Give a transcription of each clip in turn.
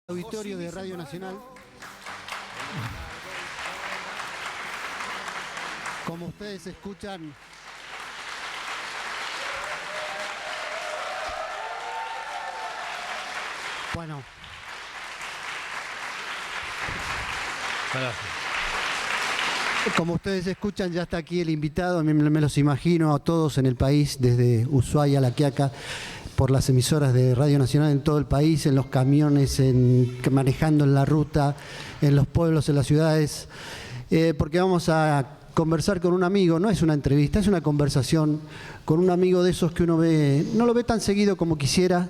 Auditorio de Radio Nacional. Como ustedes escuchan, bueno, como ustedes escuchan, ya está aquí el invitado. A mí me los imagino a todos en el país, desde Ushuaia a La Quiaca, por las emisoras de Radio Nacional en todo el país, en los camiones, manejando en la ruta, en los pueblos, en las ciudades, porque vamos a conversar con un amigo. No es una entrevista, es una conversación con un amigo de esos que uno ve, no lo ve tan seguido como quisiera,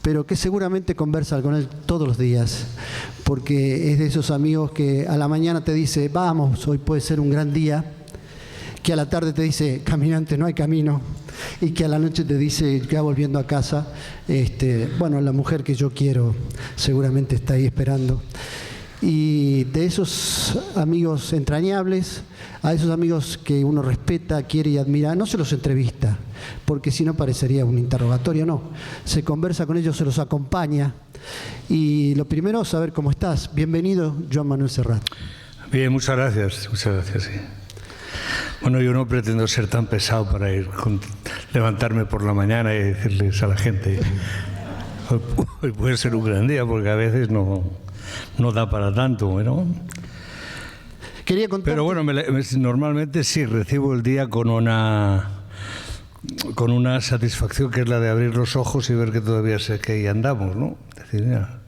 pero que seguramente conversa con él todos los días, porque es de esos amigos que a la mañana te dice, vamos, hoy puede ser un gran día, que a la tarde te dice, caminante, no hay camino, y que a la noche te dice, ya volviendo a casa, bueno, la mujer que yo quiero seguramente está ahí esperando. Y de esos amigos entrañables, a esos amigos que uno respeta, quiere y admira, no se los entrevista, porque si no parecería un interrogatorio, no. Se conversa con ellos, se los acompaña. Y lo primero, saber cómo estás. Bienvenido, Joan Manuel Serrat. Bien, muchas gracias, sí. Bueno, yo no pretendo ser tan pesado para levantarme por la mañana y decirles a la gente, hoy puede ser un gran día, porque a veces no da para tanto, ¿no? Quería contarte... Pero bueno, normalmente sí recibo el día con una satisfacción, que es la de abrir los ojos y ver que todavía sé que ahí andamos, ¿no? Es decir, ya,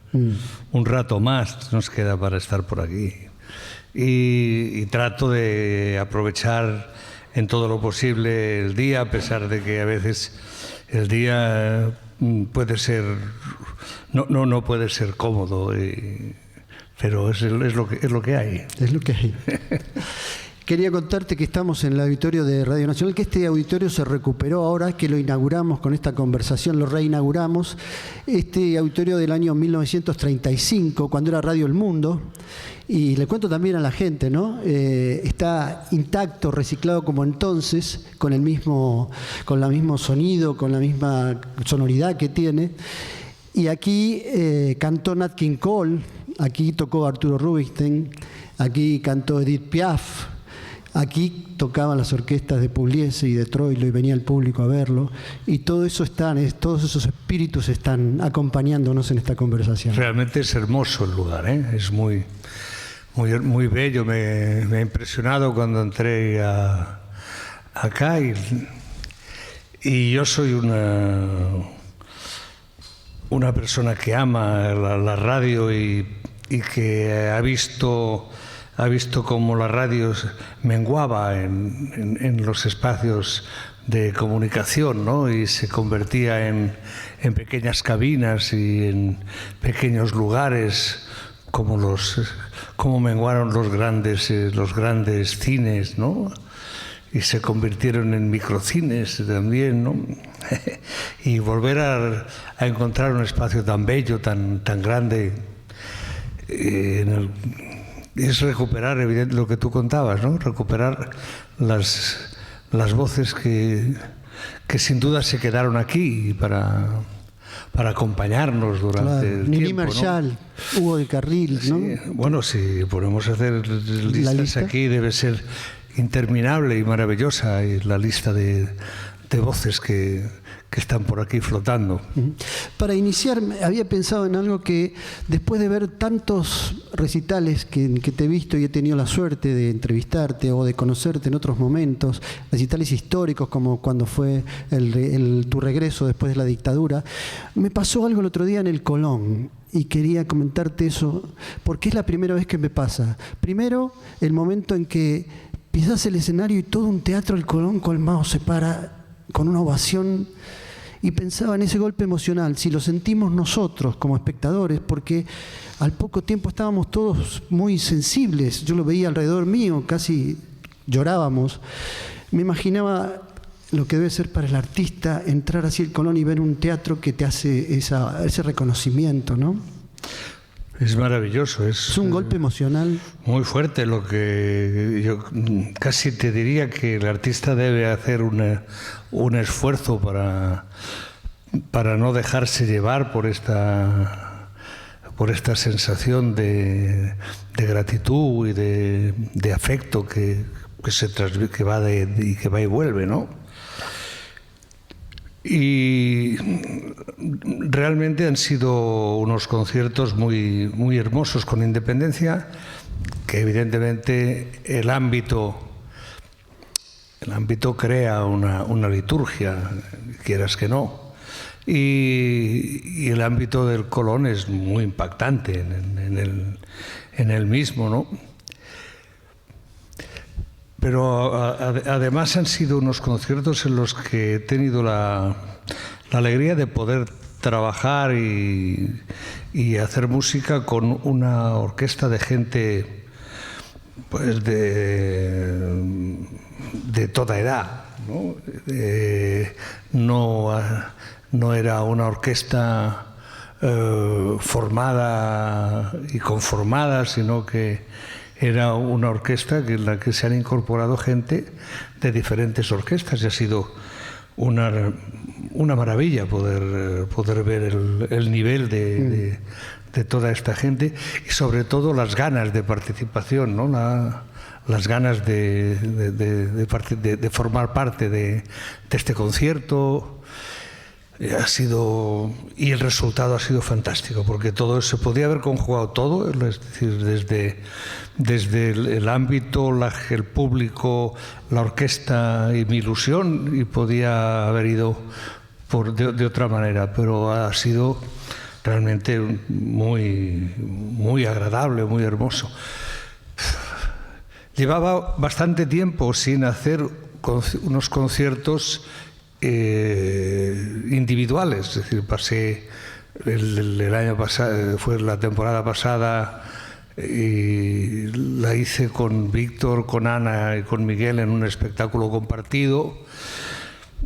un rato más nos queda para estar por aquí. Y trato de aprovechar en todo lo posible el día, a pesar de que a veces el día puede ser no puede ser cómodo, pero es lo que hay. Es lo que hay. Quería contarte que estamos en el auditorio de Radio Nacional, que este auditorio se recuperó ahora que lo inauguramos con esta conversación, lo reinauguramos. Este auditorio del año 1935, cuando era Radio El Mundo, y le cuento también a la gente, ¿no? Está intacto, reciclado como entonces, con el mismo sonido, con la misma sonoridad que tiene. Y aquí cantó Nat King Cole, aquí tocó Arturo Rubinstein, aquí cantó Edith Piaf. Aquí tocaban las orquestas de Pugliese y de Troilo y venía el público a verlo, y todo eso todos esos espíritus están acompañándonos en esta conversación. Realmente es hermoso el lugar, ¿eh? Es muy bello. Me ha impresionado cuando entré acá y yo soy una persona que ama la radio y que ha visto cómo la radio menguaba en los espacios de comunicación, ¿no? Y se convertía en pequeñas cabinas y en pequeños lugares, como menguaron los grandes cines, ¿no? Y se convirtieron en microcines también, ¿no? Y volver a encontrar un espacio tan bello, tan grande, es recuperar, evidentemente, lo que tú contabas, ¿no? Recuperar las voces que sin duda se quedaron aquí para acompañarnos durante el Nini tiempo, Marshall, ¿no? Hugo de Carril, ¿no? Sí, bueno, si podemos hacer listas aquí, debe ser interminable y maravillosa la lista de voces que están por aquí flotando. Para iniciar, había pensado en algo que, después de ver tantos recitales que te he visto y he tenido la suerte de entrevistarte o de conocerte en otros momentos, recitales históricos como cuando fue tu regreso después de la dictadura, me pasó algo el otro día en el Colón y quería comentarte eso, porque es la primera vez que me pasa. Primero, el momento en que pisas el escenario y todo un teatro del Colón colmado se para con una ovación, y pensaba en ese golpe emocional, si lo sentimos nosotros como espectadores, porque al poco tiempo estábamos todos muy sensibles, yo lo veía alrededor mío, casi llorábamos. Me imaginaba lo que debe ser para el artista entrar así al Colón y ver un teatro que te hace ese reconocimiento, ¿no? Es maravilloso. Es un golpe emocional muy fuerte. Lo que yo casi te diría que el artista debe hacer un esfuerzo para no dejarse llevar por por esta sensación de gratitud y de afecto que va y vuelve, ¿no? Y realmente han sido unos conciertos muy, muy hermosos, con independencia que evidentemente el ámbito crea una liturgia, quieras que no, y el ámbito del Colón es muy impactante en el mismo, ¿no? Pero además han sido unos conciertos en los que he tenido la alegría de poder trabajar y hacer música con una orquesta de gente, pues de toda edad, ¿no? No era una orquesta formada y conformada, sino que era una orquesta en la que se han incorporado gente de diferentes orquestas, y ha sido una maravilla poder ver el nivel de toda esta gente, y sobre todo las ganas de participación, ¿no? Las ganas de formar parte de este concierto. Y el resultado ha sido fantástico, porque todo se podía haber conjugado todo, es decir, desde el ámbito, el público, la orquesta y mi ilusión, y podía haber ido de otra manera, pero ha sido realmente muy, muy agradable, muy hermoso. Llevaba bastante tiempo sin hacer unos conciertos individuales, es decir, pasé el año pasado, fue la temporada pasada, y la hice con Víctor, con Ana y con Miguel en un espectáculo compartido.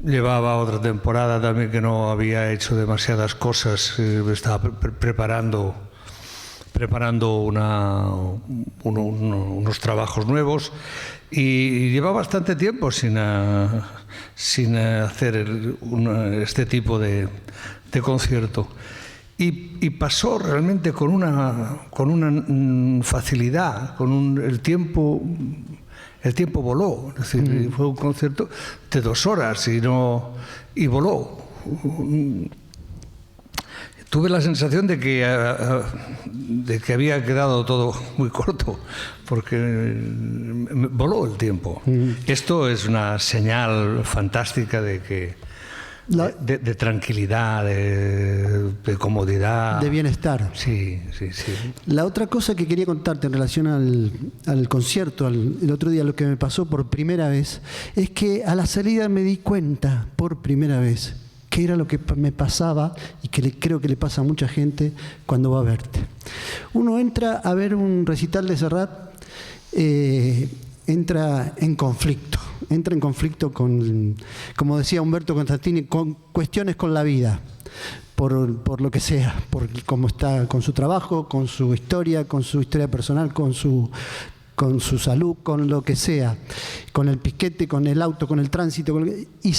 Llevaba otra temporada también que no había hecho demasiadas cosas, estaba preparando unos trabajos nuevos, y lleva bastante tiempo sin hacer este tipo de concierto, y pasó realmente con una facilidad, el tiempo voló, es decir, fue un concierto de 2 horas y voló. Tuve la sensación de que había quedado todo muy corto, porque voló el tiempo. Esto es una señal fantástica de tranquilidad, de comodidad. De bienestar. Sí. La otra cosa que quería contarte en relación al concierto, el otro día, lo que me pasó por primera vez, es que a la salida me di cuenta por primera vez qué era lo que me pasaba, y que creo que le pasa a mucha gente cuando va a verte. Uno entra a ver un recital de Serrat, entra en conflicto con, como decía Humberto Constantini, con cuestiones con la vida, por lo que sea, por cómo está con su trabajo, con su historia personal, con su salud, con lo que sea, con el piquete, con el auto, con el tránsito, y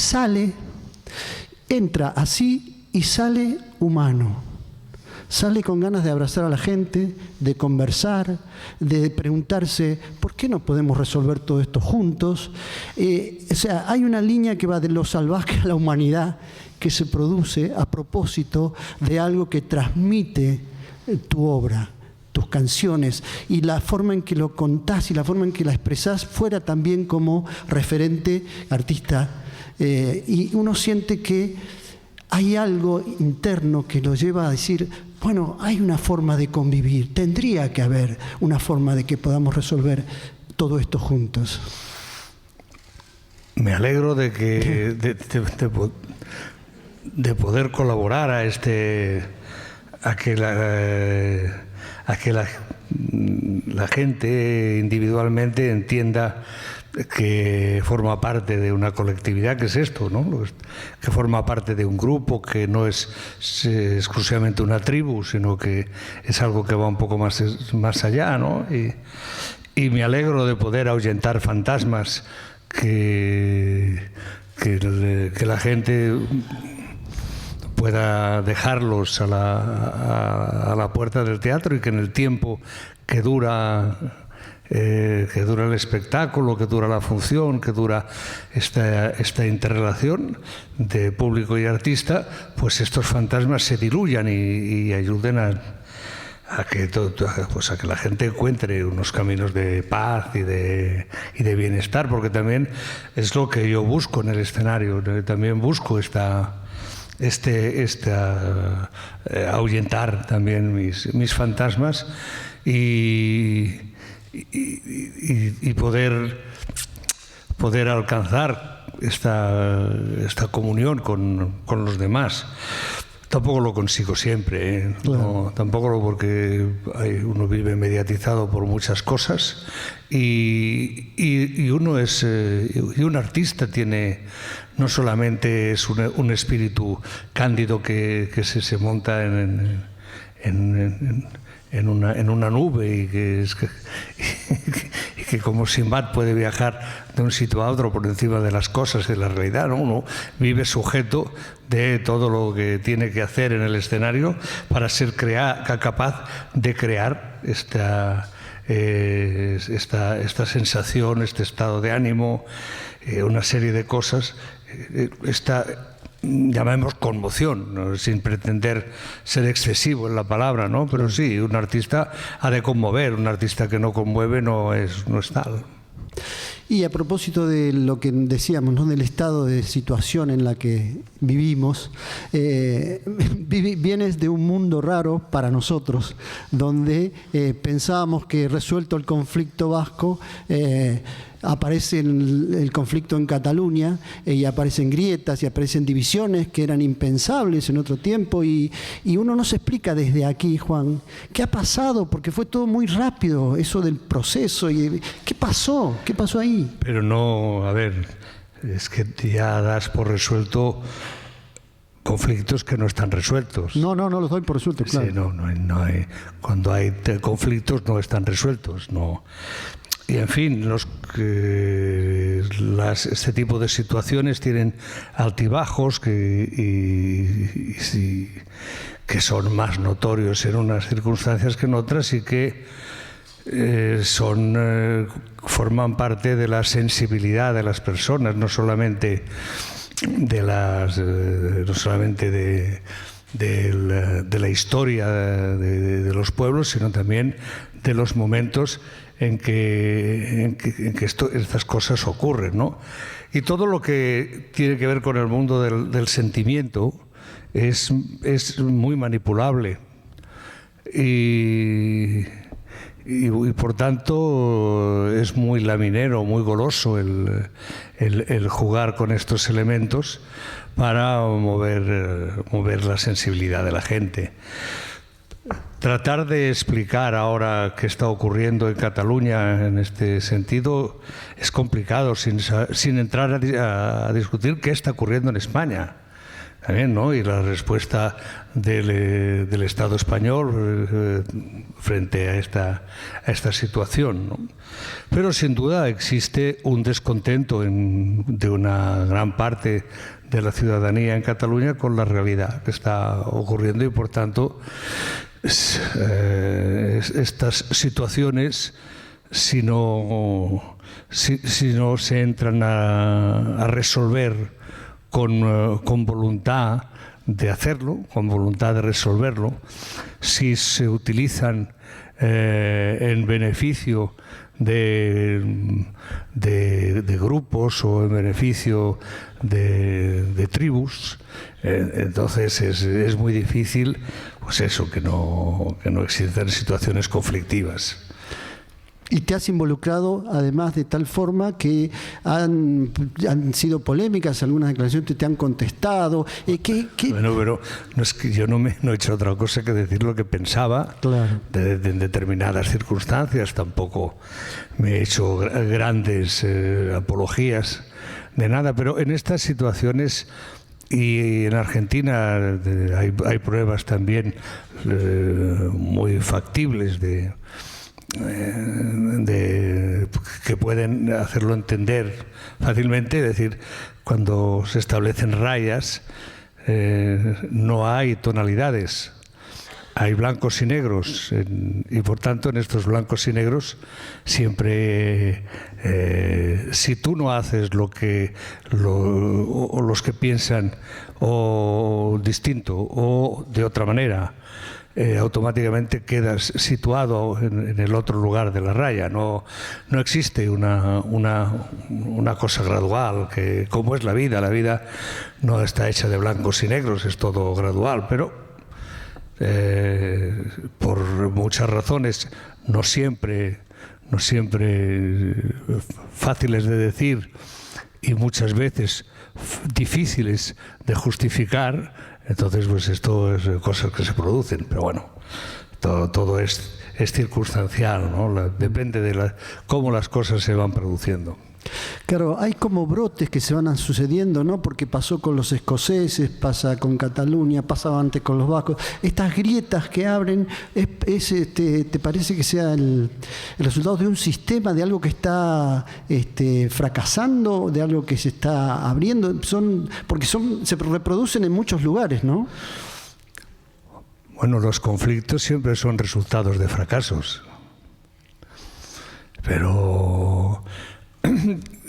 entra así y sale humano. Sale con ganas de abrazar a la gente, de conversar, de preguntarse ¿por qué no podemos resolver todo esto juntos? O sea, hay una línea que va de lo salvaje a la humanidad, que se produce a propósito de algo que transmite tu obra, tus canciones, y la forma en que lo contás y la forma en que la expresás fuera también como referente artista. Y uno siente que hay algo interno que lo lleva a decir, bueno, hay una forma de convivir, tendría que haber una forma de que podamos resolver todo esto juntos. Me alegro de poder colaborar a que la gente individualmente entienda que forma parte de una colectividad, que es esto, ¿no? Que forma parte de un grupo, que no es exclusivamente una tribu, sino que es algo que va un poco más allá, ¿no? Y me alegro de poder ahuyentar fantasmas, que la gente pueda dejarlos a la puerta del teatro y que en el tiempo que dura el espectáculo, que dura la función, que dura esta interrelación de público y artista, pues estos fantasmas se diluyan y ayuden a que la gente encuentre unos caminos de paz y de bienestar, porque también es lo que yo busco en el escenario. También busco ahuyentar también mis fantasmas y poder alcanzar esta comunión con los demás. Tampoco lo consigo siempre, ¿eh? Claro. No, tampoco porque uno vive mediatizado por muchas cosas y un artista tiene no solamente es un espíritu cándido que se monta en una nube y que como Sinbad puede viajar de un sitio a otro por encima de las cosas, de la realidad, ¿no? Uno vive sujeto de todo lo que tiene que hacer en el escenario para ser capaz de crear esta sensación, este estado de ánimo, una serie de cosas, llamemos conmoción, ¿no? Sin pretender ser excesivo en la palabra, ¿no? Pero sí, un artista ha de conmover, un artista que no conmueve no es tal. Y a propósito de lo que decíamos, ¿no? Del estado de situación en la que vivimos, vienes de un mundo raro para nosotros, donde pensábamos que resuelto el conflicto vasco, aparece el conflicto en Cataluña y aparecen grietas y aparecen divisiones que eran impensables en otro tiempo y uno no se explica desde aquí, Juan, ¿qué ha pasado? Porque fue todo muy rápido, eso del proceso. ¿Qué pasó? ¿Qué pasó ahí? Pero no, a ver, es que ya das por resuelto conflictos que no están resueltos. No los doy por resuelto, claro. Sí, no hay, cuando hay conflictos no están resueltos, no. Y en fin, este tipo de situaciones tienen altibajos que son más notorios en unas circunstancias que en otras y que forman parte de la sensibilidad de las personas, no solamente de la historia de los pueblos, sino también de los momentos en que estas cosas ocurren, ¿no? Y todo lo que tiene que ver con el mundo del sentimiento es muy manipulable y por tanto es muy laminero, muy goloso el jugar con estos elementos para mover la sensibilidad de la gente. Tratar de explicar ahora qué está ocurriendo en Cataluña en este sentido es complicado, sin entrar a discutir qué está ocurriendo en España también, ¿no? Y la respuesta del Estado español frente a esta situación, ¿no? Pero sin duda existe un descontento de una gran parte de la ciudadanía en Cataluña con la realidad que está ocurriendo y por tanto estas situaciones, si no se entran a resolver con voluntad de hacerlo, con voluntad de resolverlo, si se utilizan en beneficio de grupos o en beneficio de tribus, entonces es muy difícil, pues eso, que no existan situaciones conflictivas. Y te has involucrado además de tal forma que han sido polémicas, algunas declaraciones te han contestado. Bueno, pero no es que yo no he hecho otra cosa que decir lo que pensaba, claro, de determinadas circunstancias. Tampoco me he hecho grandes apologías de nada, pero en estas situaciones, y en Argentina hay pruebas también muy factibles que pueden hacerlo entender fácilmente, es decir, cuando se establecen rayas no hay tonalidades, hay blancos y negros, y por tanto en estos blancos y negros siempre, si tú no haces lo que o los que piensan o distinto o de otra manera, automáticamente quedas situado en el otro lugar de la raya. No existe una cosa gradual, que como es la vida no está hecha de blancos y negros, es todo gradual, pero por muchas razones, no siempre fáciles de decir y muchas veces difíciles de justificar. Entonces, pues esto es cosas que se producen, pero bueno, todo es circunstancial, ¿no? Depende de cómo las cosas se van produciendo. Claro, hay como brotes que se van sucediendo, ¿no? Porque pasó con los escoceses, pasa con Cataluña, pasaba antes con los vascos. Estas grietas que abren, ¿te parece que sea el resultado de un sistema, de algo que está fracasando, de algo que se está abriendo? Porque se reproducen en muchos lugares, ¿no? Bueno, los conflictos siempre son resultados de fracasos. Pero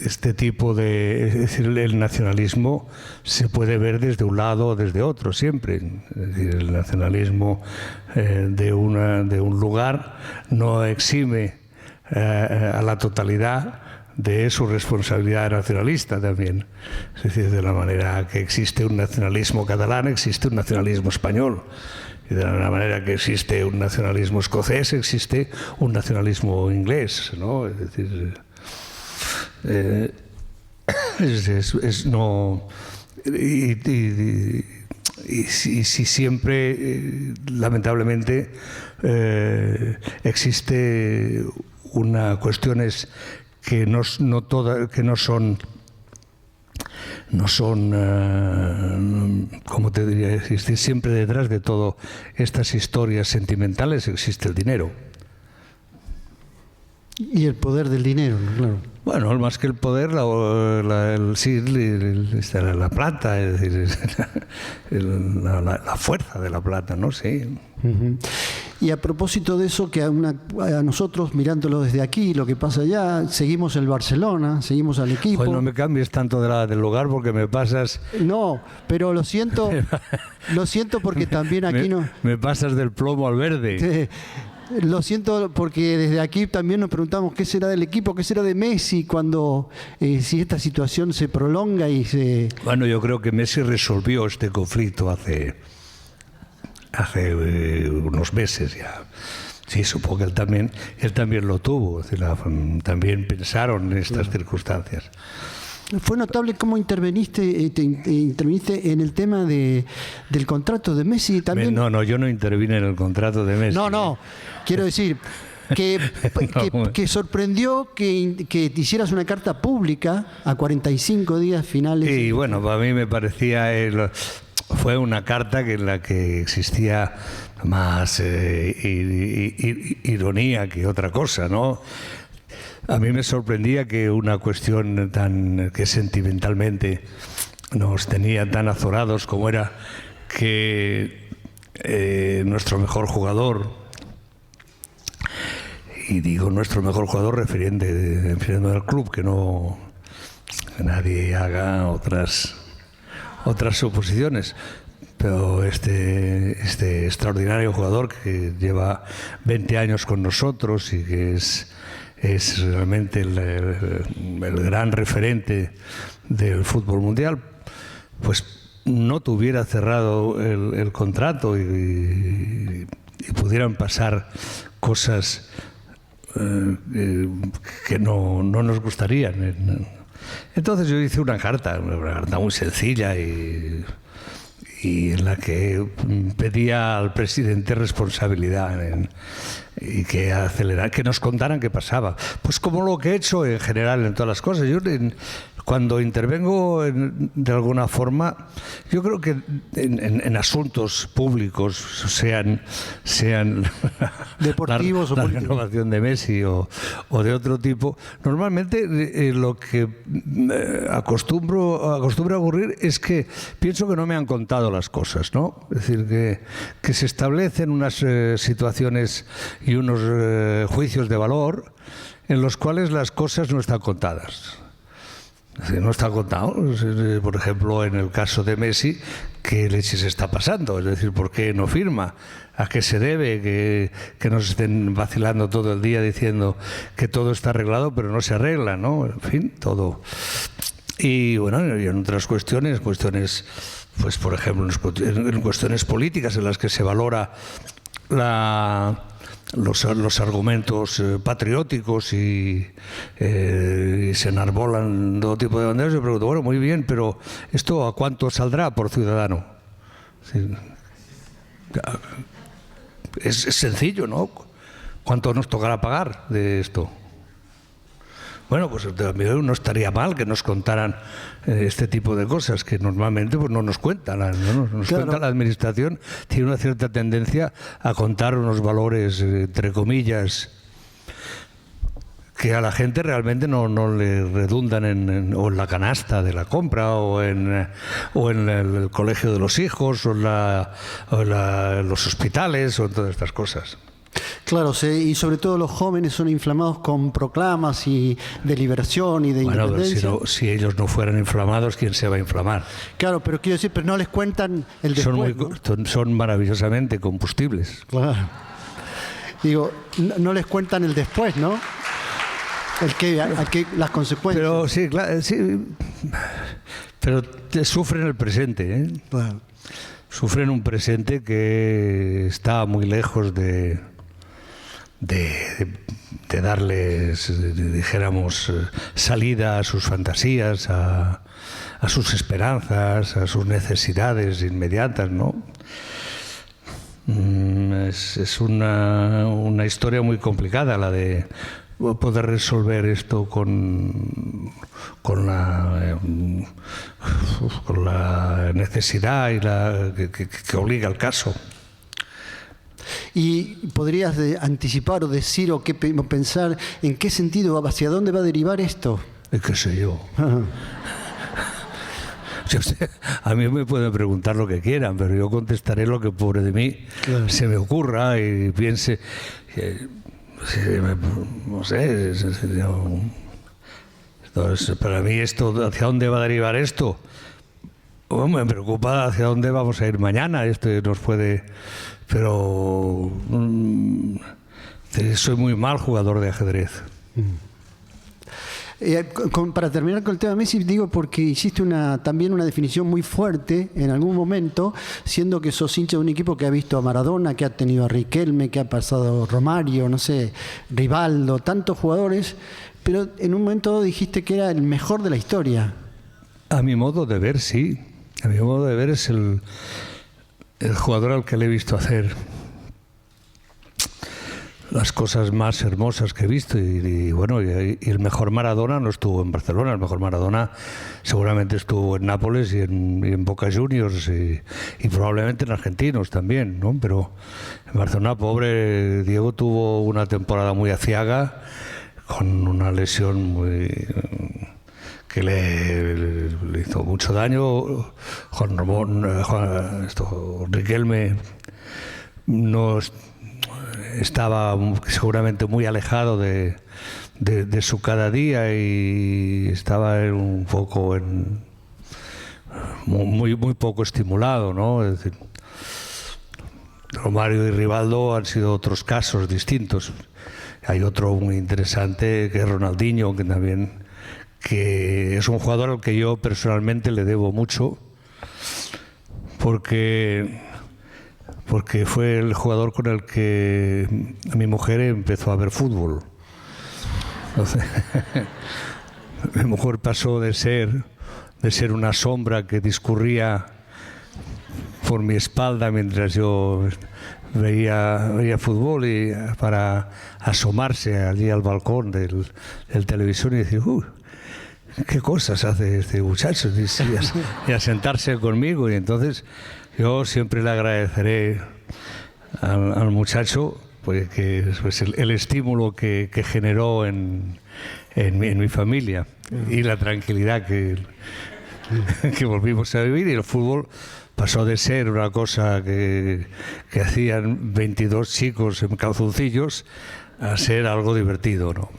este tipo es decir, el nacionalismo se puede ver desde un lado o desde otro siempre. Es decir, el nacionalismo de un lugar no exime a la totalidad de su responsabilidad nacionalista también. Es decir, de la manera que existe un nacionalismo catalán, existe un nacionalismo español. Y de la manera que existe un nacionalismo escocés, existe un nacionalismo inglés, ¿no? Es decir, si siempre lamentablemente existe una cuestiones que no son como te diría, existe siempre detrás de todo estas historias sentimentales existe el dinero. Y el poder del dinero, claro. Bueno, más que el poder, la plata, es decir, la fuerza de la plata, ¿no? Sí. Uh-huh. Y a propósito de eso, que a nosotros, mirándolo desde aquí, lo que pasa allá, seguimos el Barcelona, seguimos al equipo. Pues no me cambies tanto del lugar porque me pasas... No, pero lo siento porque también aquí me pasas del plomo al verde. Lo siento porque desde aquí también nos preguntamos qué será del equipo, qué será de Messi cuando si esta situación se prolonga y se... Bueno, yo creo que Messi resolvió este conflicto hace unos meses ya. Sí, supongo que él también lo tuvo, es decir, también pensaron en estas circunstancias. Fue notable cómo interviniste en el tema del contrato de Messi también. No, yo no intervine en el contrato de Messi. No, quiero decir que sorprendió que hicieras una carta pública a 45 días finales. Sí, bueno, para mí me parecía fue una carta en la que existía más ironía que otra cosa, ¿no? A mí me sorprendía que una cuestión que sentimentalmente nos tenía tan azorados como era que nuestro mejor jugador, y digo nuestro mejor jugador refiriéndome al club, que nadie haga otras suposiciones, pero este extraordinario jugador que lleva 20 años con nosotros y que es realmente el gran referente del fútbol mundial, pues no tuviera cerrado el contrato y pudieran pasar cosas que no nos gustarían. Entonces yo hice una carta muy sencilla y en la que pedía al presidente responsabilidad y que acelerar, que nos contaran qué pasaba. Pues como lo que he hecho en general en todas las cosas. Yo cuando intervengo de alguna forma, yo creo que en asuntos públicos, sean deportivos la renovación de Messi o de otro tipo, normalmente lo que acostumbra a ocurrir es que pienso que no me han contado las cosas, ¿no? Es decir, que se establecen unas situaciones y unos juicios de valor en los cuales las cosas no están contadas. No está contado. Por ejemplo, en el caso de Messi, ¿qué leches está pasando? Es decir, ¿por qué no firma? ¿A qué se debe que nos estén vacilando todo el día diciendo que todo está arreglado, pero no se arregla, ¿no? En fin, todo. Y bueno, y en otras cuestiones, pues por ejemplo, en cuestiones políticas en las que se valora los argumentos patrióticos y se enarbolan todo tipo de banderas. Yo pregunto, bueno, muy bien, pero ¿esto a cuánto saldrá por ciudadano? Es sencillo, ¿no? ¿Cuánto nos tocará pagar de esto? Bueno, pues también no estaría mal que nos contaran este tipo de cosas que normalmente pues no nos cuentan. ¿No? Nos claro. Cuenta la administración, tiene una cierta tendencia a contar unos valores, entre comillas, que a la gente realmente no le redundan o en la canasta de la compra o en el colegio de los hijos o en los hospitales o en todas estas cosas. Claro, y sobre todo los jóvenes son inflamados con proclamas y de liberación y de independencia. Pero si ellos no fueran inflamados, ¿quién se va a inflamar? Claro, pero quiero decir, pero no les cuentan el después, son maravillosamente combustibles. Claro. Digo, no les cuentan el después, ¿no? Las consecuencias. Pero sí, claro, sí. Pero sufren el presente, ¿eh? Claro. Sufren un presente que está muy lejos de darles, dijéramos, salida a sus fantasías, a sus esperanzas, a sus necesidades inmediatas, ¿no? Es una historia muy complicada la de poder resolver esto con la necesidad y que obliga al caso. ¿Y podrías anticipar o decir o pensar en qué sentido, hacia dónde va a derivar esto? ¿Qué sé yo? A mí me pueden preguntar lo que quieran, pero yo contestaré lo que pobre de mí se me ocurra y piense. No sé. Entonces, para mí esto, ¿hacia dónde va a derivar esto? Me preocupa hacia dónde vamos a ir mañana. Esto nos puede... Pero soy muy mal jugador de ajedrez. Para terminar con el tema de Messi, digo porque hiciste también una definición muy fuerte en algún momento, siendo que sos hincha de un equipo que ha visto a Maradona, que ha tenido a Riquelme, que ha pasado Romario, no sé, Rivaldo, tantos jugadores, pero en un momento dijiste que era el mejor de la historia. A mi modo de ver, sí. A mi modo de ver es el jugador al que le he visto hacer las cosas más hermosas que he visto y el mejor Maradona no estuvo en Barcelona, el mejor Maradona seguramente estuvo en Nápoles y en Boca Juniors y probablemente en Argentinos también, ¿no? Pero en Barcelona, pobre Diego, tuvo una temporada muy aciaga con una lesión que le hizo mucho daño. Riquelme no estaba seguramente muy alejado de su cada día y estaba un poco muy poco estimulado, ¿no? Es decir, Romario y Rivaldo han sido otros casos distintos. Hay otro muy interesante que es Ronaldinho, que es un jugador al que yo personalmente le debo mucho porque fue el jugador con el que mi mujer empezó a ver fútbol. Entonces, mi mujer pasó de ser una sombra que discurría por mi espalda mientras yo veía fútbol y para asomarse allí al balcón del televisor y decir, qué cosas hace este muchacho, y a sentarse conmigo. Y entonces yo siempre le agradeceré al muchacho pues el estímulo que generó en mi familia y la tranquilidad que volvimos a vivir. Y el fútbol pasó de ser una cosa que hacían 22 chicos en calzoncillos a ser algo divertido, ¿no?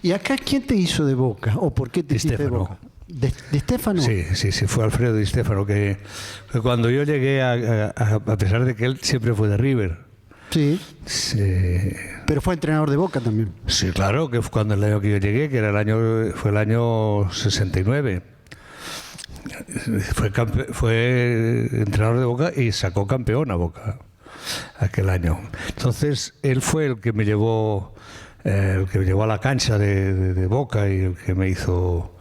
¿Y acá quién te hizo de Boca? ¿O por qué te hiciste de Boca? ¿De Stefano? Sí, fue Alfredo Di Stefano, que cuando yo llegué, a pesar de que él siempre fue de River. Sí. Pero fue entrenador de Boca también. Sí, claro, que fue cuando el año que yo llegué, que fue el año 69. Fue entrenador de Boca y sacó campeón a Boca aquel año. Entonces él fue el que me llevó a la cancha de Boca y el que me hizo,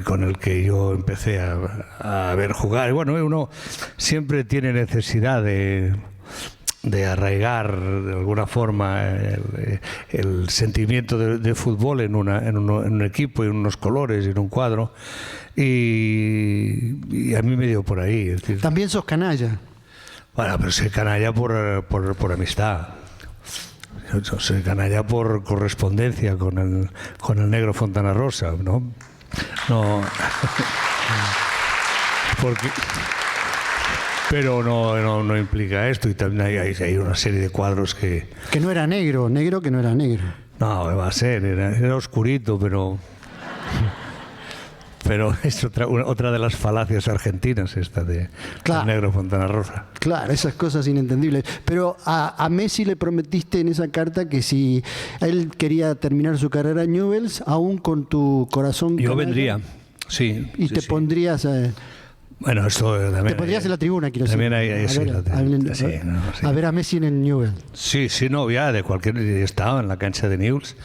con el que yo empecé a ver jugar. Y bueno, uno siempre tiene necesidad de arraigar de alguna forma el sentimiento de fútbol en un equipo, en unos colores, en un cuadro, y a mí me dio por ahí. Es decir, también sos canalla. Bueno, pero soy canalla por amistad. Yo soy canalla por correspondencia con el negro Fontana Rosa, ¿no? No. Porque... Pero no implica esto, y también hay una serie de cuadros que no era negro que no era negro. No, va a ser, era oscurito, pero es otra de las falacias argentinas esta del negro Fontana Rosa. Claro, esas cosas inentendibles. Pero a Messi le prometiste en esa carta que si él quería terminar su carrera en Newell's, aún con tu corazón... Yo vendría, sí. Y te pondrías... Bueno, esto también... Te pondrías en la tribuna, quiero decir. También a ver a Messi en el Newell's. Sí, no, ya de cualquier... Estaba en la cancha de Newell's.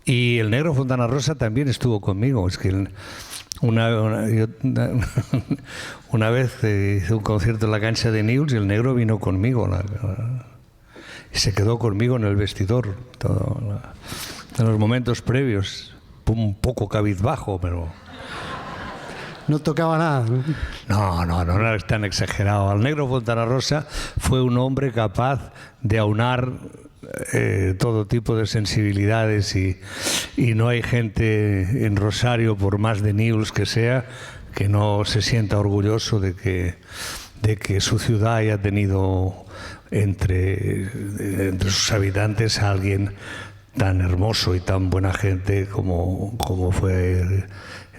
Y el negro Fontana Rosa también estuvo conmigo. Es que una vez hice un concierto en la cancha de Newell's y el negro vino conmigo. Y se quedó conmigo en el vestidor. En los momentos previos. Un poco cabizbajo, pero... No tocaba nada. No era tan exagerado. El negro Fontana Rosa fue un hombre capaz de aunar todo tipo de sensibilidades y no hay gente en Rosario, por más de Newell's que sea, que no se sienta orgulloso de que su ciudad haya tenido entre sus habitantes a alguien tan hermoso y tan buena gente como fue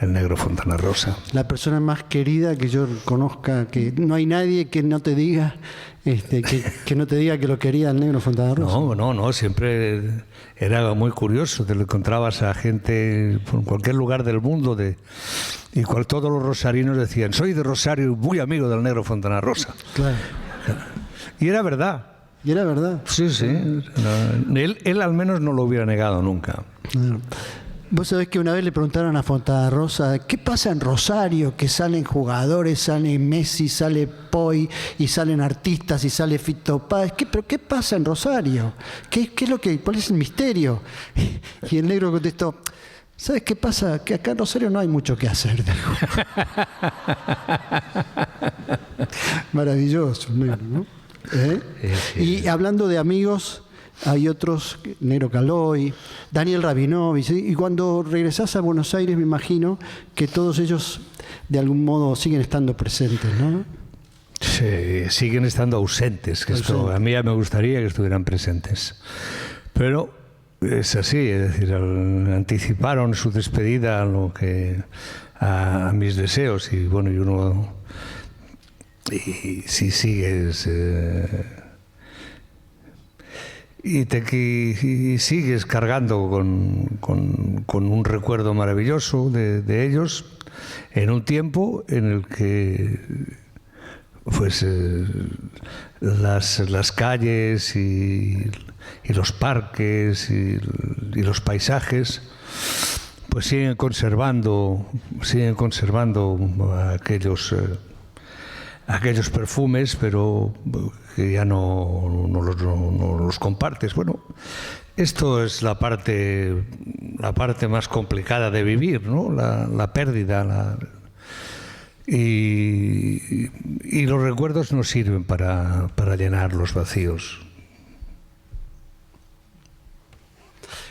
el negro Fontana Rosa. La persona más querida que yo conozca, que no hay nadie que no te diga que no te diga que lo quería el negro Fontana Rosa. No, siempre era muy curioso, te lo encontrabas a gente en cualquier lugar del mundo y todos los rosarinos decían, soy de Rosario y muy amigo del negro Fontana Rosa. Claro. Y era verdad. ¿Y era verdad? Sí. Él al menos no lo hubiera negado nunca. Claro. Vos sabés que una vez le preguntaron a Fontana Rosa, ¿qué pasa en Rosario? Que salen jugadores, sale Messi, sale Poi, y salen artistas, y sale Fito Páez. ¿Pero qué pasa en Rosario? ¿Cuál es el misterio? Y el negro contestó, ¿sabes qué pasa? Que acá en Rosario no hay mucho que hacer. Maravilloso, negro, ¿no? Sí. Y hablando de amigos... Hay otros, Negro Caloi, Daniel Rabinovich, y cuando regresás a Buenos Aires me imagino que todos ellos de algún modo siguen estando presentes, ¿no? Sí, siguen estando ausentes. A mí ya me gustaría que estuvieran presentes. Pero es así, es decir, anticiparon su despedida a mis deseos y bueno, y si sigues... Y sigues cargando con un recuerdo maravilloso de ellos en un tiempo en el que pues las calles y los parques y los paisajes pues siguen conservando aquellos perfumes, pero que ya no los compartes. Bueno, esto es la parte más complicada de vivir, ¿no? La pérdida. Y los recuerdos no sirven para llenar los vacíos.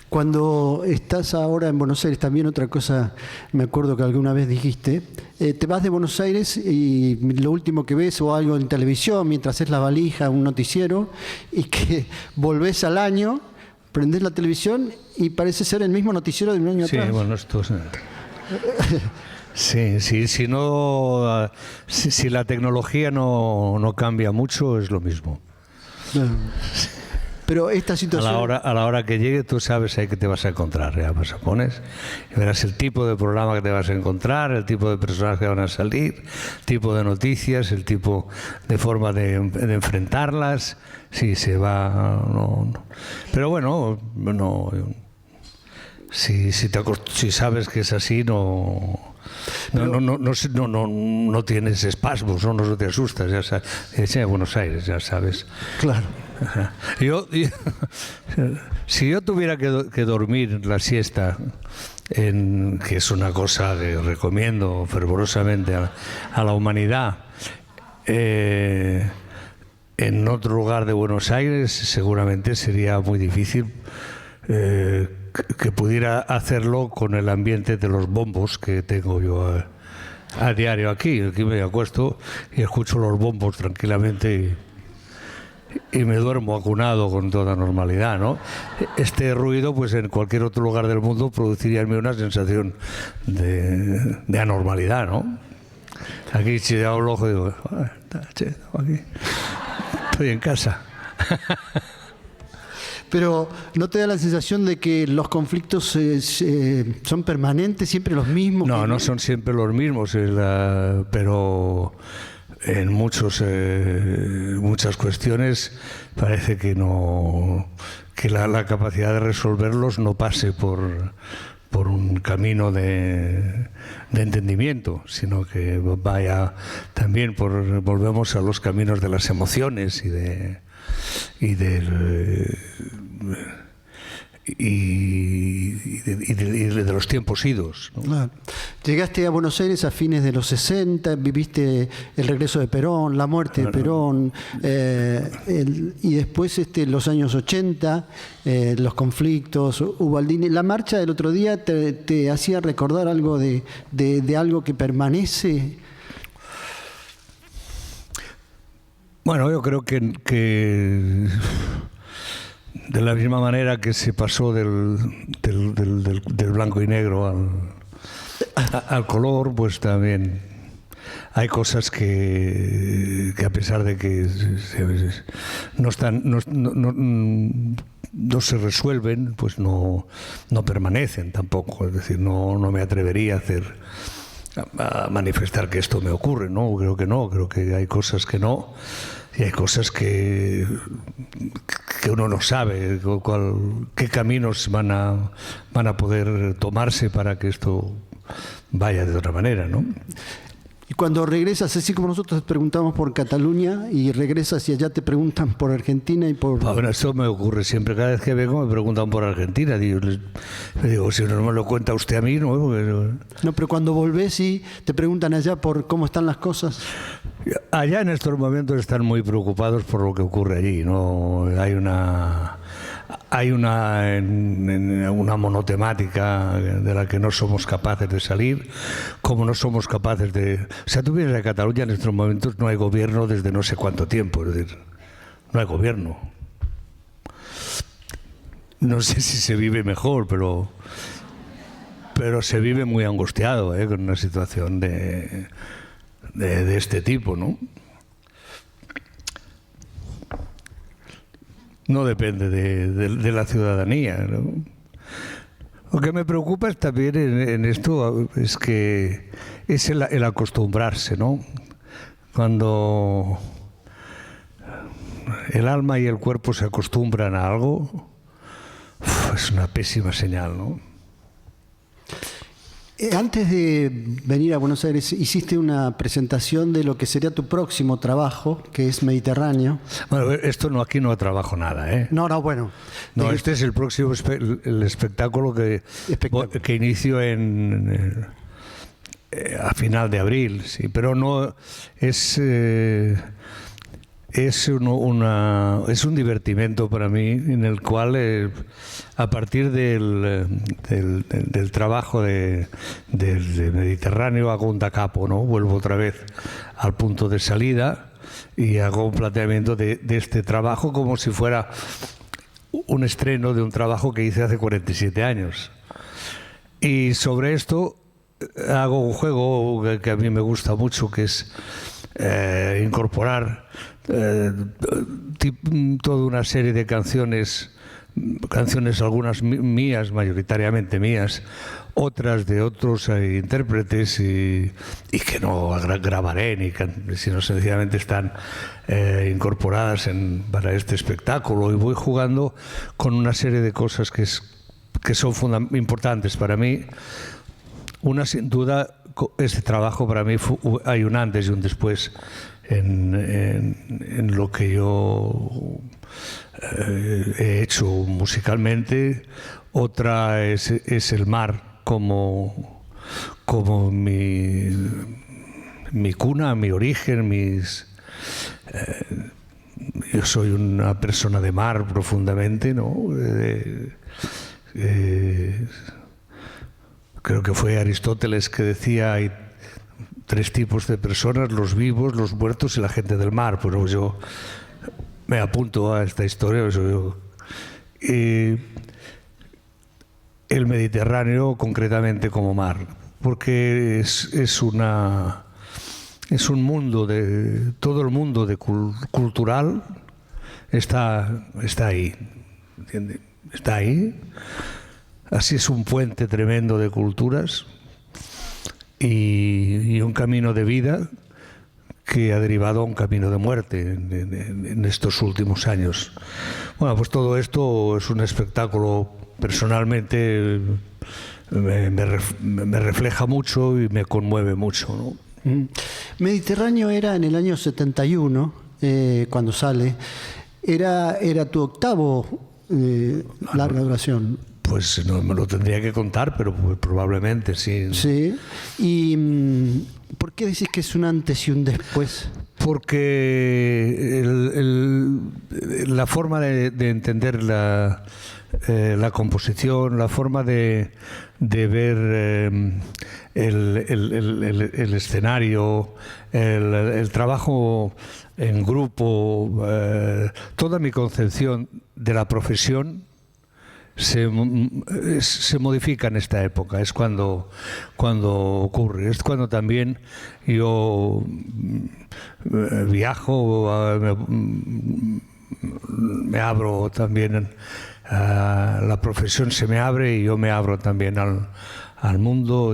Cuando estás ahora en Buenos Aires, también otra cosa, me acuerdo que alguna vez dijiste, te vas de Buenos Aires y lo último que ves o algo en televisión, mientras es la valija, un noticiero, y que volvés al año, prendés la televisión y parece ser el mismo noticiero de un año atrás. Sí, bueno, esto es... Sí, si la tecnología no cambia mucho, es lo mismo. Pero esta situación... A la hora que llegue, tú sabes ahí que te vas a encontrar. Ya pues pones y verás el tipo de programa que te vas a encontrar, el tipo de personas que van a salir, el tipo de noticias, el tipo de forma de enfrentarlas. Sí, se va... No. Pero bueno, si sabes que es así, no tienes espasmos, no te asustas, ya sabes. Es Buenos Aires, ya sabes. Claro. Si yo tuviera que dormir la siesta, que es una cosa que recomiendo fervorosamente a la humanidad, en otro lugar de Buenos Aires, seguramente sería muy difícil que pudiera hacerlo con el ambiente de los bombos que tengo yo a diario aquí. Aquí me acuesto y escucho los bombos tranquilamente y me duermo acunado con toda normalidad, ¿no? Este ruido, pues en cualquier otro lugar del mundo produciría en mí una sensación de anormalidad, ¿no? Aquí si hago el ojo digo, aquí estoy en casa. Pero ¿no te da la sensación de que los conflictos son permanentes, siempre los mismos? No son siempre los mismos, pero en muchas cuestiones parece que la capacidad de resolverlos no pase por un camino de entendimiento, sino que vaya también volvemos a los caminos de las emociones y de los tiempos idos, ¿no? Claro. Llegaste a Buenos Aires a fines de los 60, viviste el regreso de Perón, la muerte de Perón, y después los años 80, los conflictos, Ubaldini. La marcha del otro día te hacía recordar algo de algo que permanece. Bueno, yo creo que de la misma manera que se pasó del blanco y negro al color, pues también hay cosas que a pesar de que no se resuelven, pues no permanecen tampoco. Es decir, no me atrevería a manifestar que esto me ocurre, ¿no? Creo que hay cosas que no, y hay cosas que uno no sabe qué caminos van a poder tomarse para que esto vaya de otra manera, ¿no? Y cuando regresas, así como nosotros te preguntamos por Cataluña, y regresas y allá te preguntan por Argentina y por... Bueno, esto me ocurre siempre. Cada vez que vengo me preguntan por Argentina. Digo, si no me lo cuenta usted a mí, ¿no? No, pero cuando volvés y te preguntan allá por cómo están las cosas. Allá en estos momentos están muy preocupados por lo que ocurre allí, ¿no? Hay una monotemática de la que no somos capaces de salir, como no somos capaces de... O sea, tú vienes a Cataluña, en estos momentos no hay gobierno desde no sé cuánto tiempo, es decir, no hay gobierno. No sé si se vive mejor, pero se vive muy angustiado, con una situación de este tipo, ¿no? No depende de la ciudadanía, ¿no? Lo que me preocupa es también en esto es que es el acostumbrarse, ¿no? Cuando el alma y el cuerpo se acostumbran a algo, es una pésima señal, ¿no? Antes de venir a Buenos Aires, hiciste una presentación de lo que sería tu próximo trabajo, que es Mediterráneo. Bueno, esto no, aquí no trabajo nada, ¿eh? No, bueno. No, este es el próximo el espectáculo que inicio a final de abril, sí, pero no es un divertimento para mí, en el cual a partir del trabajo del Mediterráneo hago un da capo, ¿no? Vuelvo otra vez al punto de salida y hago un planteamiento de este trabajo como si fuera un estreno de un trabajo que hice hace 47 años. Y sobre esto hago un juego que a mí me gusta mucho, que es incorporar toda una serie de canciones, algunas mías, mayoritariamente mías, otras de otros intérpretes y que no grabaré, sino sencillamente están incorporadas para este espectáculo, y voy jugando con una serie de cosas que son importantes para mí. Una, sin duda, este trabajo para mí hay un antes y un después en lo que yo he hecho musicalmente. Otra es el mar como mi cuna, mi origen, yo soy una persona de mar profundamente, ¿no? Creo que fue Aristóteles que decía: hay tres tipos de personas, los vivos, los muertos y la gente del mar. Pero yo me apunto a esta historia. El Mediterráneo concretamente como mar, porque es un mundo todo el mundo cultural está ahí, ¿entiende? Está ahí. Así es un puente tremendo de culturas y un camino de vida que ha derivado a un camino de muerte en estos últimos años. Bueno, pues todo esto es un espectáculo, personalmente me refleja mucho y me conmueve mucho, ¿no? Mediterráneo era en el año 71, cuando sale. Era tu octavo larga duración. Pues no me lo tendría que contar, pero probablemente sí. Sí. ¿Y por qué decís que es un antes y un después? Porque la forma de entender la composición, la forma de ver el escenario, el trabajo en grupo, toda mi concepción de la profesión se modifica en esta época. Es cuando ocurre. Es cuando también yo viajo, me abro también, la profesión se me abre y yo me abro también al mundo.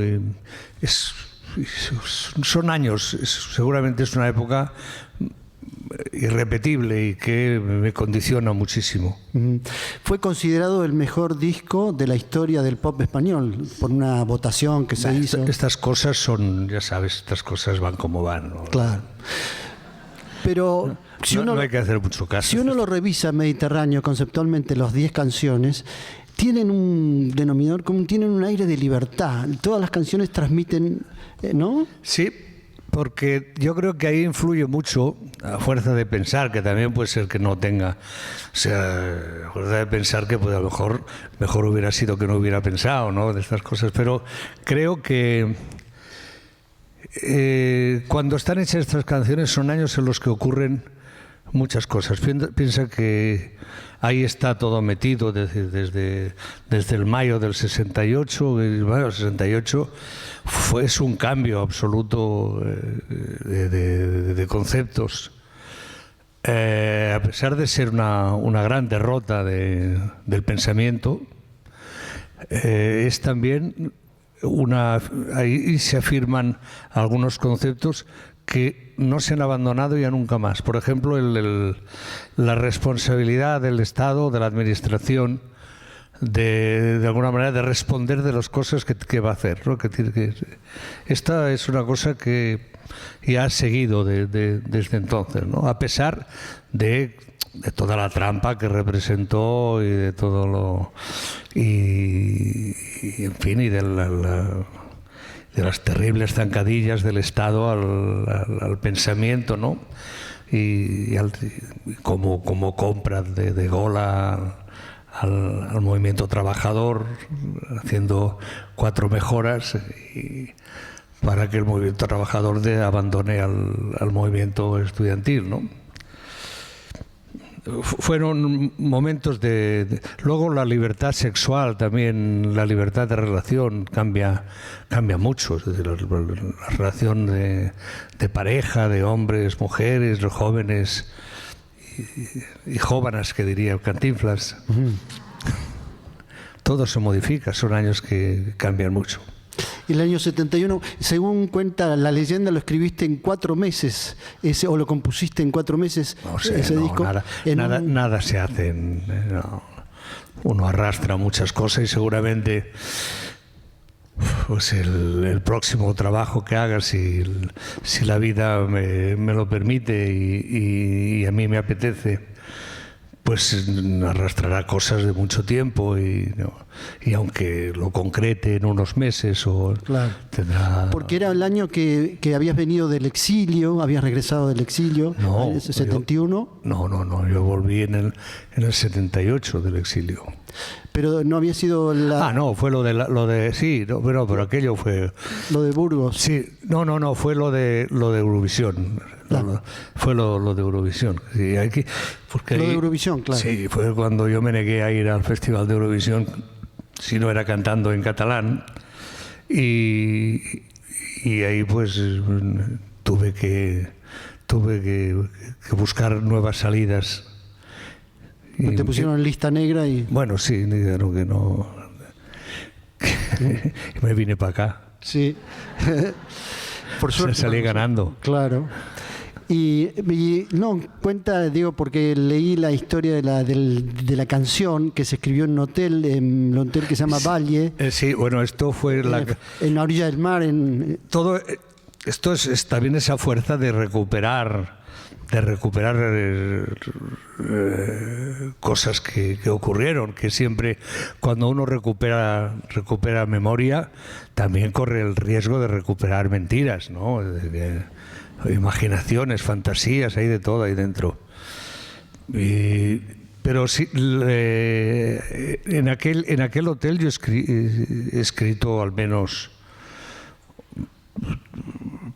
Son años, seguramente es una época irrepetible y que me condiciona muchísimo. Fue considerado el mejor disco de la historia del pop español por una votación que se hizo. Estas cosas son, ya sabes, estas cosas van como van, ¿no? Claro. Pero no hay que hacer mucho caso. Si uno lo revisa, Mediterráneo, conceptualmente, las 10 canciones tienen un denominador común, tienen un aire de libertad. Todas las canciones transmiten, ¿no? Sí. Porque yo creo que ahí influye mucho, a fuerza de pensar, que también puede ser que no tenga, o sea, a fuerza de pensar que pues a lo mejor hubiera sido que no hubiera pensado, ¿no?, de estas cosas. Pero creo que cuando están hechas estas canciones son años en los que ocurren muchas cosas. Piensa que ahí está todo metido desde el mayo del 68, el mayo del 68 es un cambio absoluto de conceptos. A pesar de ser una gran derrota del pensamiento, es también ahí se afirman algunos conceptos que no se han abandonado ya nunca más. Por ejemplo, la responsabilidad del Estado, de la Administración, de alguna manera de responder de las cosas que va a hacer, ¿no? Esta es una cosa que ya ha seguido desde entonces, ¿no? A pesar de toda la trampa que representó y de todo lo y en fin, y de las terribles zancadillas del Estado al pensamiento, ¿no? Y como compra de gola al movimiento trabajador, haciendo 4 mejoras para que el movimiento trabajador abandone al movimiento estudiantil, ¿no? Fueron momentos luego la libertad sexual también, la libertad de relación cambia mucho. Es decir, la relación de pareja, de hombres, mujeres, los jóvenes y jóvenes, que diría Cantinflas. Todo se modifica, son años que cambian mucho. Y el año 71, según cuenta la leyenda, lo escribiste en 4 meses, o lo compusiste en 4 meses, no sé, ese disco. Nada se hace. No. Uno arrastra muchas cosas y seguramente pues el próximo trabajo que haga, si la vida me lo permite y a mí me apetece, pues arrastrará cosas de mucho tiempo y aunque lo concrete en unos meses claro. Tendrá... Porque era el año que habías venido del exilio, habías regresado del exilio, no, en el 71. No, yo volví en el 78 del exilio. Pero no había sido la... no, fue lo de sí, no, pero aquello fue... Lo de Burgos. Sí, no, fue lo de Eurovisión. Claro. Fue lo de Eurovisión. Sí, porque lo de Eurovisión, claro. Sí, fue cuando yo me negué a ir al Festival de Eurovisión, si no era cantando en catalán, y ahí pues tuve que buscar nuevas salidas. Pues te pusieron en lista negra y... Bueno, sí, dijeron que no... me vine para acá. Sí. Por suerte. Salí ganando. Claro. Y no, cuenta, digo, porque leí la historia de la canción que se escribió en un hotel que se llama Valle. Sí, bueno, esto fue en la orilla del mar. Todo esto es también esa fuerza de recuperar cosas que ocurrieron, que siempre cuando uno recupera memoria también corre el riesgo de recuperar mentiras, ¿no? Imaginaciones, fantasías, hay de todo ahí dentro. Pero sí, en aquel hotel yo he escrito al menos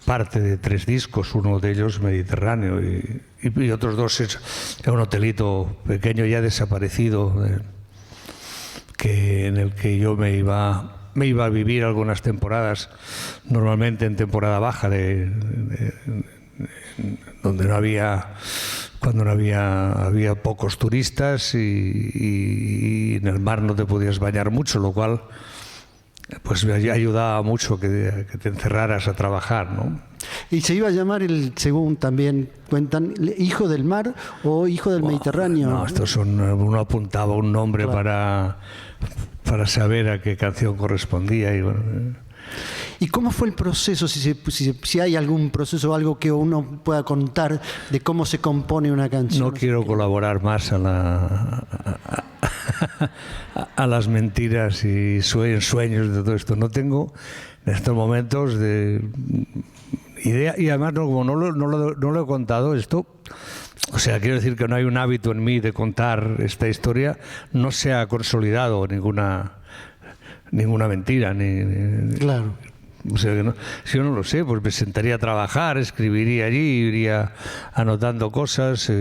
parte de 3 discos, uno de ellos Mediterráneo y otros 2 es un hotelito pequeño ya desaparecido en el que yo me iba a vivir algunas temporadas, normalmente en temporada baja, donde había pocos turistas y en el mar no te podías bañar mucho, lo cual pues me ayudaba mucho que te encerraras a trabajar, ¿no? Y se iba a llamar, según también cuentan, Hijo del Mar o Hijo del Mediterráneo. No, estos uno apuntaba un nombre, claro, para saber a qué canción correspondía. ¿Y cómo fue el proceso? Si hay algún proceso o algo que uno pueda contar de cómo se compone una canción. No quiero colaborar más a las mentiras y sueños de todo esto. No tengo en estos momentos de idea, y además como no lo he contado esto, o sea, quiero decir que no hay un hábito en mí de contar esta historia, no se ha consolidado ninguna mentira claro. O sea que si yo no lo sé, pues me sentaría a trabajar, escribiría allí, iría anotando cosas,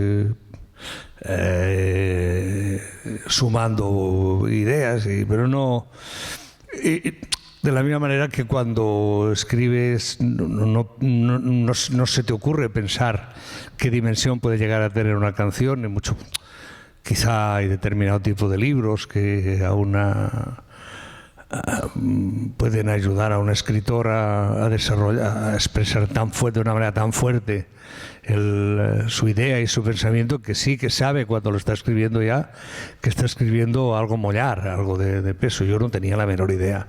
sumando ideas, pero no. De la misma manera que cuando escribes no se te ocurre pensar qué dimensión puede llegar a tener una canción, ni mucho. Quizá hay determinado tipo de libros que a pueden ayudar a un escritor a desarrollar, a expresar de una manera tan fuerte su idea y su pensamiento, que sí que sabe cuando lo está escribiendo ya que está escribiendo algo mollar, algo de peso. Yo no tenía la menor idea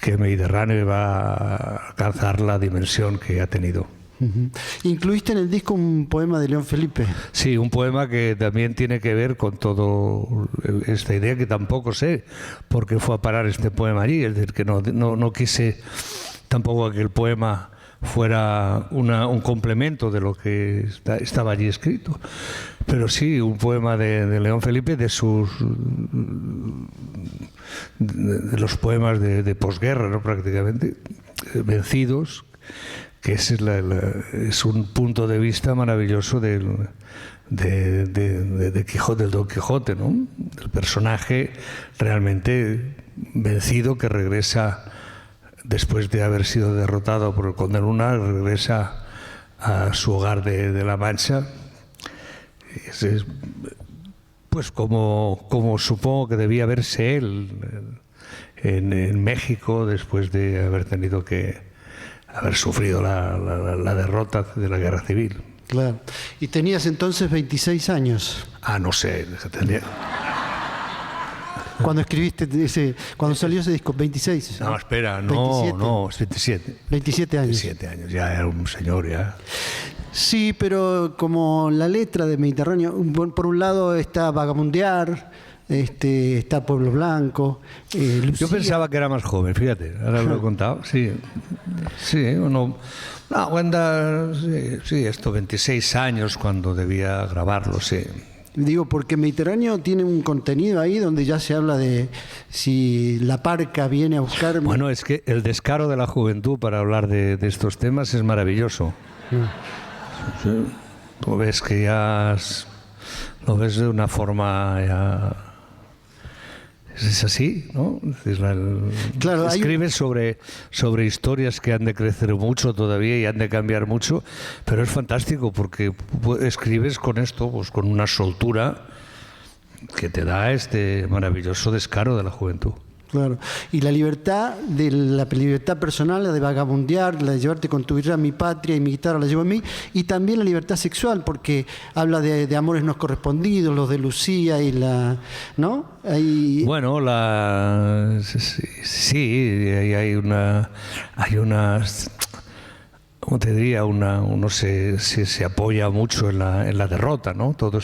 que Mediterráneo iba a alcanzar la dimensión que ha tenido. Incluiste en el disco un poema de León Felipe. Sí, un poema que también tiene que ver con todo esta idea, que tampoco sé por qué fue a parar este poema allí. Es decir, que no quise tampoco que el poema fuera un complemento de lo que estaba allí escrito. Pero sí, un poema de León Felipe, de los poemas de posguerra, ¿no? Prácticamente, vencidos, que es un punto de vista maravilloso de Quijote, del Don Quijote, ¿no? Del personaje realmente vencido que regresa después de haber sido derrotado por el Conde Luna, regresa a su hogar de La Mancha. Pues como supongo que debía verse él en México después de haber tenido que haber sufrido la derrota de la guerra civil. Claro. Y tenías entonces 26 años. No sé, tendría... Cuando escribiste cuando salió ese disco, 26. No, espera, 27. No, es 27. 27 años. 27 años, ya era un señor ya. Sí, pero como la letra de Mediterráneo, por un lado está Vagabundear, está Pueblo Blanco, Lucía. Yo pensaba que era más joven, fíjate, ahora lo he contado, sí, esto 26 años cuando debía grabarlo, sí. Digo, porque Mediterráneo tiene un contenido ahí donde ya se habla de si la parca viene a buscar... Bueno, es que el descaro de la juventud para hablar de estos temas es maravilloso. Sí. Tú ves que ya lo ves de una forma ya... Es así, ¿no? Claro, escribes sobre historias que han de crecer mucho todavía y han de cambiar mucho, pero es fantástico porque escribes con esto, pues con una soltura que te da este maravilloso descaro de la juventud. Claro. Y la libertad personal, la de vagabundear, la de llevarte con tu guitarra a mi patria y mi guitarra la llevo a mí, y también la libertad sexual, porque habla de amores no correspondidos, los de Lucía y ¿no? Bueno, sí, hay una ¿cómo te diría? Uno se apoya mucho en la derrota, ¿no? Todo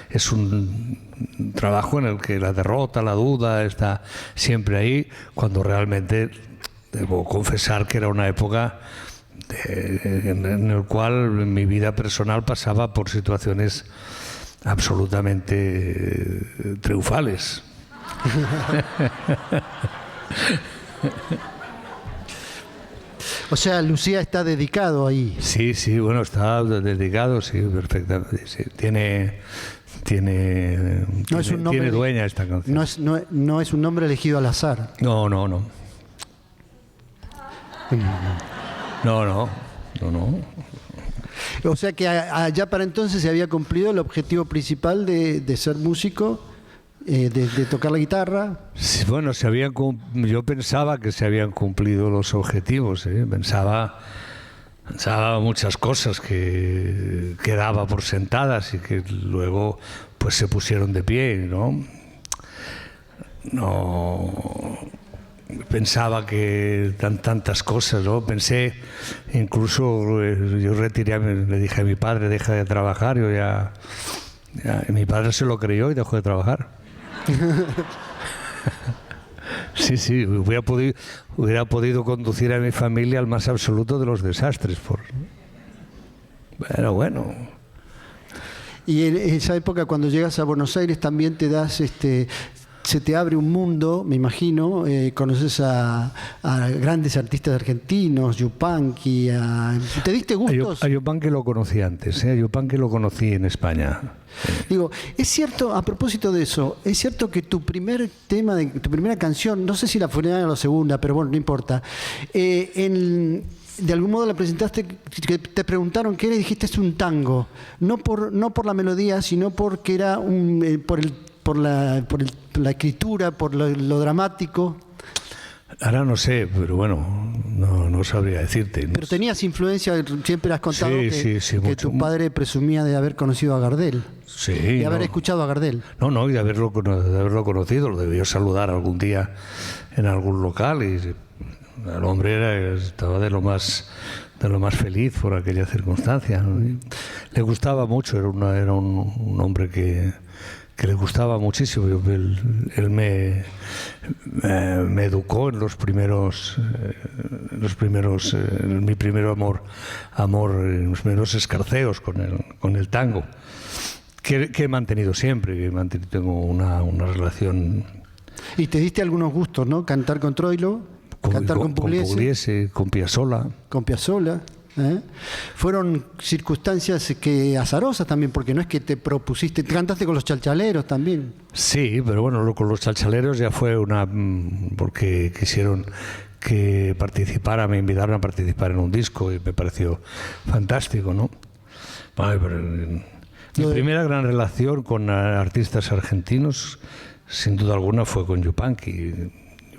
es un trabajo en el que la derrota, la duda está siempre ahí, cuando realmente debo confesar que era una época en la cual mi vida personal pasaba por situaciones absolutamente triunfales. O sea, Lucía está dedicado ahí. Sí, bueno, está dedicado, sí, perfectamente. Sí. Tiene dueña esta canción. No es un nombre elegido al azar. No. O sea que allá para entonces se había cumplido el objetivo principal de ser músico, de tocar la guitarra. Sí, bueno, yo pensaba que se habían cumplido los objetivos, ¿eh? Pensaba muchas cosas que daba por sentadas y que luego pues se pusieron de pie, ¿no? No pensaba que tantas cosas, ¿no? Pensé, incluso yo le dije a mi padre, deja de trabajar, y mi padre se lo creyó y dejó de trabajar. Sí, hubiera podido conducir a mi familia al más absoluto de los desastres. Pero bueno. Y en esa época, cuando llegas a Buenos Aires, también te das, se te abre un mundo, me imagino. Conoces a grandes artistas argentinos, Yupanqui. ¿Te diste gustos? A Yupanqui lo conocí antes, a Yupanqui lo conocí en España. Digo, es cierto, a propósito de eso, es cierto que tu primer tema, tu primera canción, no sé si la primera o la segunda, pero bueno, no importa, de algún modo la presentaste, que te preguntaron qué era y dijiste es un tango, no por la melodía, sino porque era por la escritura, por lo dramático. Ahora no sé, pero bueno, no sabría decirte. Pero tenías influencia, siempre has contado sí, que mucho. Tu padre presumía de haber conocido a Gardel. Sí. De haber escuchado a Gardel. Y de haberlo conocido. Lo debió saludar algún día en algún local y el hombre estaba de lo más feliz por aquella circunstancia, ¿no? Le gustaba mucho, era un hombre que le gustaba muchísimo. Él me educó en mi primer amor, en los primeros escarceos con el tango, que he mantenido siempre, tengo una relación. Y te diste algunos gustos, ¿no? Cantar con Troilo, cantar con Pugliese, con Piazzolla. Con Piazzolla. Fueron circunstancias azarosas también, porque no es que te propusiste, cantaste con los Chalchaleros también. Sí, pero bueno, con los Chalchaleros ya fue porque quisieron que participara, me invitaron a participar en un disco y me pareció fantástico, ¿no? Vale, pero mi primera gran relación con artistas argentinos, sin duda alguna, fue con Yupanqui.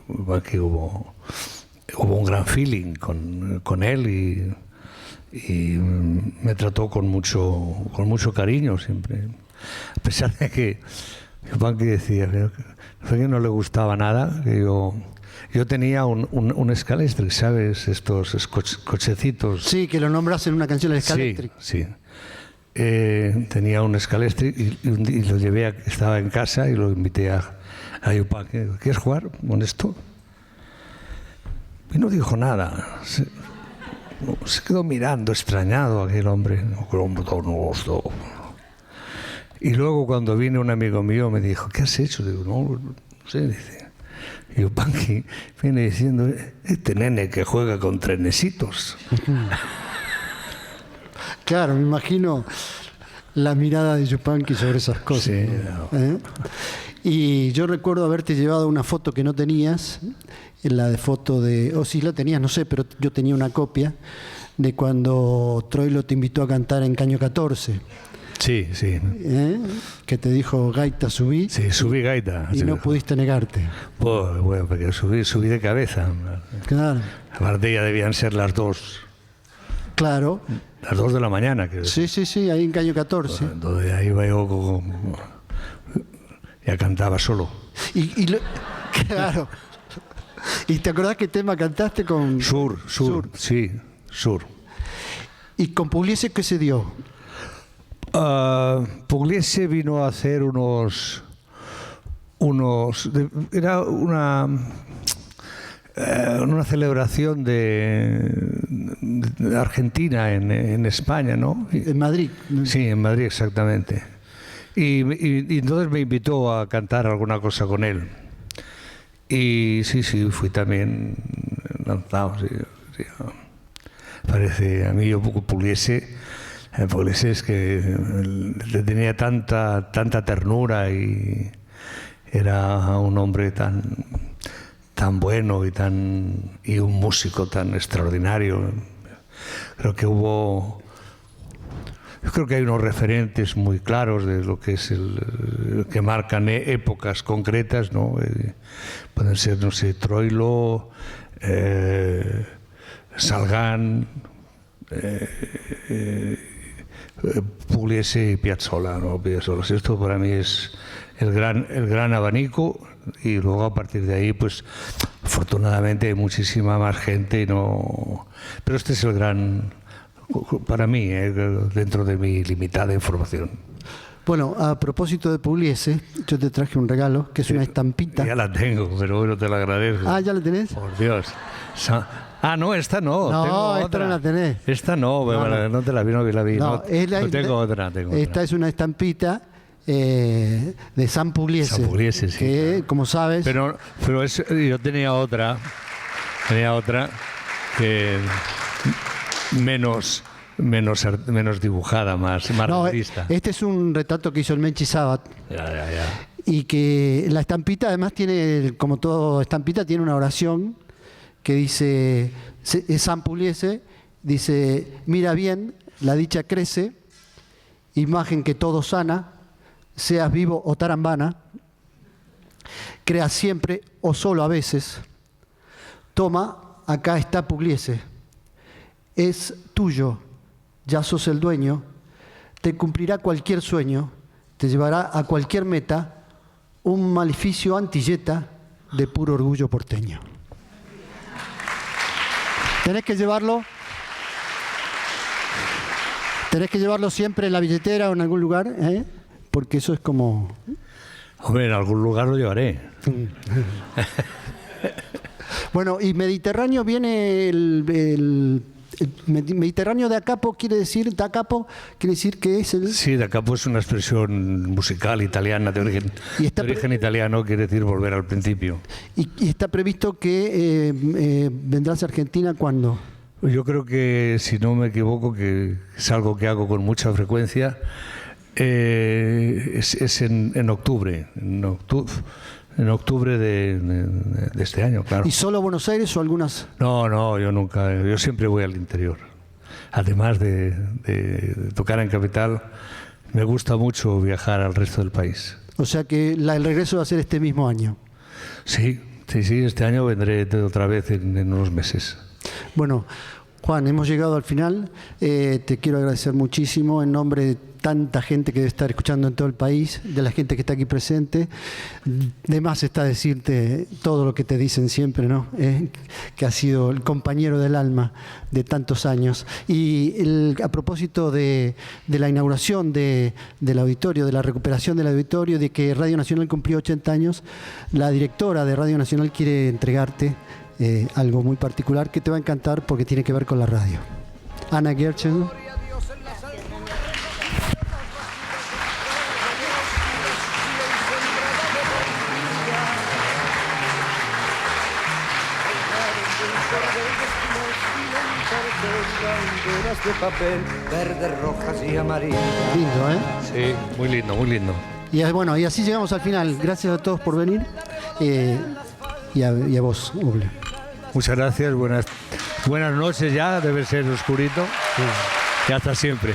Yupanqui hubo un gran feeling con él y me trató con mucho cariño siempre, a pesar de que Yupanqui decía que no le gustaba nada, que yo tenía un Scalextric, ¿sabes? Estos cochecitos. Sí, que lo nombras en una canción, el Scalextric. Sí. Tenía un Scalextric y lo llevé, estaba en casa y lo invité a Yupanqui. ¿Quieres jugar con esto? Y no dijo nada. Se quedó mirando, extrañado aquel hombre. Y luego cuando vino un amigo mío me dijo, ¿qué has hecho? Digo, no sé, dice. Y Yupanqui viene diciendo, este nene que juega con trenecitos. Claro, me imagino la mirada de Yupanqui sobre esas cosas. Sí, ¿no? Y yo recuerdo haberte llevado una foto que no tenías, la de foto o si la tenías, no sé, pero yo tenía una copia de cuando Troilo te invitó a cantar en Caño 14. Sí. Que te dijo, gaita, subí. Sí, subí gaita. Y no pudiste negarte. Pues bueno, porque subí de cabeza. Claro. Aparte ya debían ser las 2. Claro. Las 2 de la mañana. Sí, ahí en Caño 14. Pues, entonces ahí iba yo ya cantaba solo. Claro. ¿Y te acordás qué tema cantaste con...? Sur. Sí, Sur. ¿Y con Pugliese qué se dio? Pugliese vino a hacer era una celebración de Argentina en España, ¿no? En Madrid. Sí, en Madrid, exactamente. Y entonces me invitó a cantar alguna cosa con él. Y sí, fui también lanzado. Sí. Parece, a mí yo Pugliese es que le tenía tanta ternura y era un hombre tan bueno y un músico tan extraordinario. Yo creo que hay unos referentes muy claros de lo que es que marcan épocas concretas, ¿no? Pueden ser, no sé, Troilo, Salgán, Pugliese y Piazzolla, ¿no? Esto para mí es el gran abanico, y luego a partir de ahí, pues afortunadamente hay muchísima más gente, pero este es el gran, para mí, dentro de mi limitada información. Bueno, a propósito de Pugliese, yo te traje un regalo, que es una estampita. Ya la tengo, pero bueno, te la agradezco. Ah, ¿ya la tenés? Por Dios. No, esta no. No, tengo esta otra. no la tenés. Esta no te la vi, no la vi. No, tengo otra. Esta es una estampita de San Pugliese. San Pugliese, sí. Que, claro, como sabes... Pero yo tenía otra que menos dibujada, más realista. Este es un retrato que hizo el Menchi Sabat. Ya. Y que la estampita además tiene, como toda estampita, tiene una oración que dice, San Pugliese, dice, mira bien, la dicha crece, imagen que todo sana, seas vivo o tarambana, creas siempre o solo a veces, Toma, acá está Pugliese. Es tuyo, ya sos el dueño, te cumplirá cualquier sueño, te llevará a cualquier meta, un maleficio antilleta de puro orgullo porteño. Tenés que llevarlo siempre en la billetera o en algún lugar, ¿eh? Porque eso es como... Hombre, en algún lugar lo llevaré. Bueno, y Mediterráneo viene el Mediterráneo de Acapo, quiere decir que es el... Sí, da capo es una expresión musical italiana de origen italiano, quiere decir volver al principio. Y está previsto que vendrás a Argentina ¿cuándo? Yo creo que, si no me equivoco, que es algo que hago con mucha frecuencia, es en octubre. En octubre de este año, claro. ¿Y solo Buenos Aires o algunas? No, yo nunca. Yo siempre voy al interior. Además de tocar en Capital, me gusta mucho viajar al resto del país. O sea que el regreso va a ser este mismo año. Sí, este año vendré otra vez en unos meses. Bueno, Juan, hemos llegado al final. Te quiero agradecer muchísimo en nombre de tanta gente que debe estar escuchando en todo el país, de la gente que está aquí presente. De más está decirte todo lo que te dicen siempre, ¿no? Que has sido el compañero del alma de tantos años. Y a propósito de la inauguración del auditorio, de la recuperación del auditorio, de que Radio Nacional cumplió 80 años, la directora de Radio Nacional quiere entregarte algo muy particular que te va a encantar porque tiene que ver con la radio. Ana Gerchen. De papel, verdes, rojas y amarillas. Lindo, ¿eh? Sí, muy lindo, muy lindo. Y bueno, y así llegamos al final. Gracias a todos por venir y a vos, Uble. Muchas gracias, buenas noches ya, debe ser oscurito. Sí. Y hasta siempre.